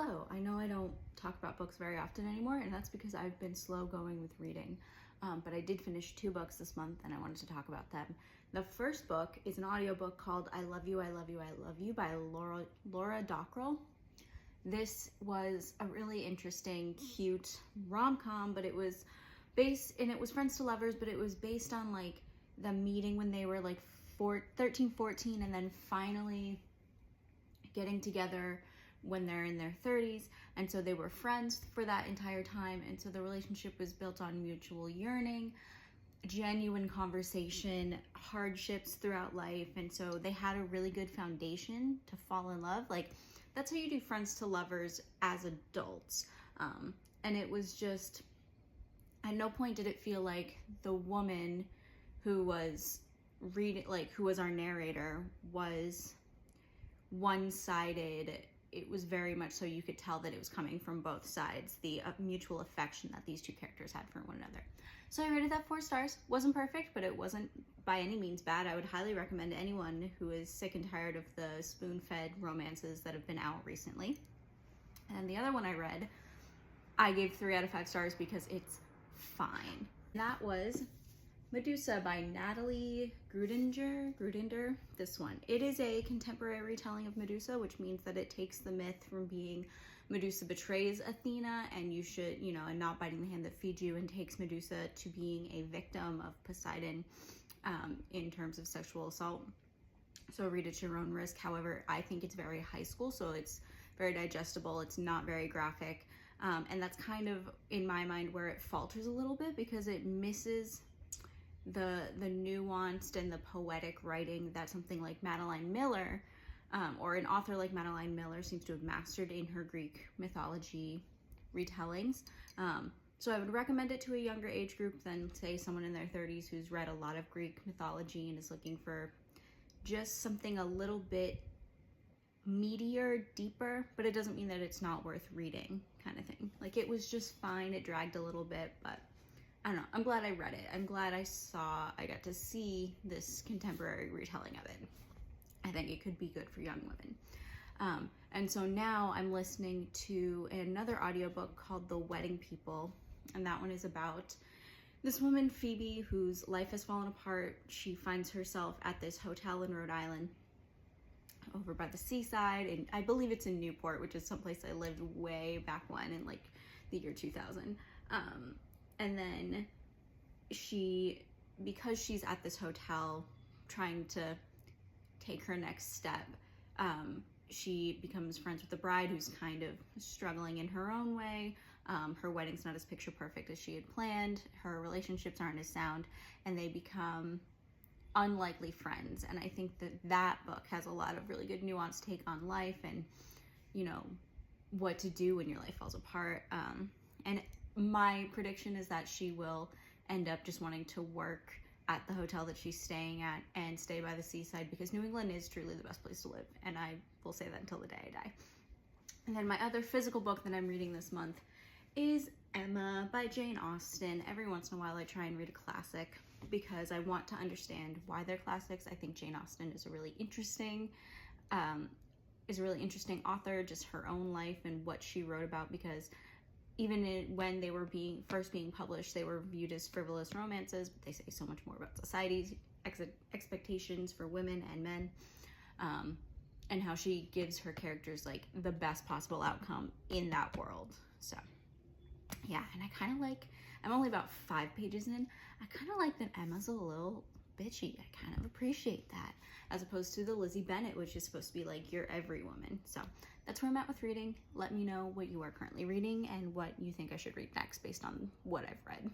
Hello, I know I don't talk about books very often anymore, and that's because I've been slow going with reading. But I did finish 2 books this month, and I wanted to talk about them. The first book is an audiobook called I Love You, I Love You, I Love You by Laura Dockrell. This was a really interesting, cute rom-com, but it was friends to lovers, but it was based on like the meeting when they were like 13, 14, and then finally getting together when they're in their 30s. And so they were friends for that entire time. And so the relationship was built on mutual yearning, genuine conversation, hardships throughout life. And so they had a really good foundation to fall in love. Like, that's how you do friends to lovers as adults. And it was just, at no point did it feel like the woman who was reading, like who was our narrator, was one-sided. It was very much so you could tell that it was coming from both sides, the mutual affection that these two characters had for one another. So I rated that 4 stars. Wasn't perfect, but it wasn't by any means bad. I would highly recommend anyone who is sick and tired of the spoon-fed romances that have been out recently. And the other one I read, I gave 3 out of 5 stars because it's fine. That was Medusa by Natalie Grudinger. This one. It is a contemporary retelling of Medusa, which means that it takes the myth from being Medusa betrays Athena and and not biting the hand that feeds you, and takes Medusa to being a victim of Poseidon in terms of sexual assault. So read it at your own risk. However, I think it's very high school, so it's very digestible. It's not very graphic. And that's kind of, in my mind, where it falters a little bit, because it misses the nuanced and the poetic writing that something like Madeline Miller, or an author like Madeline Miller, seems to have mastered in her Greek mythology retellings. So I would recommend it to a younger age group than, say, someone in their 30s who's read a lot of Greek mythology and is looking for just something a little bit meatier, deeper, but it doesn't mean that it's not worth reading, kind of thing. Like, it was just fine. It dragged a little bit, but I don't know. I'm glad I read it. I'm glad I got to see this contemporary retelling of it. I think it could be good for young women. And so now I'm listening to another audiobook called The Wedding People. And that one is about this woman, Phoebe, whose life has fallen apart. She finds herself at this hotel in Rhode Island over by the seaside. And I believe it's in Newport, which is someplace I lived way back when, in like the year 2000. And then because she's at this hotel trying to take her next step, she becomes friends with the bride, who's kind of struggling in her own way. Her wedding's not as picture perfect as she had planned. Her relationships aren't as sound, and they become unlikely friends. And I think that book has a lot of really good nuanced take on life and, what to do when your life falls apart. And my prediction is that she will end up just wanting to work at the hotel that she's staying at and stay by the seaside, because New England is truly the best place to live. And I will say that until the day I die. And then my other physical book that I'm reading this month is Emma by Jane Austen. Every once in a while I try and read a classic because I want to understand why they're classics. I think Jane Austen is a really interesting author, just her own life and what she wrote about, because even when they were first being published, they were viewed as frivolous romances, but they say so much more about society's expectations for women and men, and how she gives her characters like the best possible outcome in that world. So yeah, and I kind of like, I'm only about 5 pages in, I kind of like that Emma's a little bitchy. I kind of appreciate that, as opposed to the Lizzie Bennet, which is supposed to be like your every woman. So that's where I'm at with reading. Let me know what you are currently reading and what you think I should read next based on what I've read.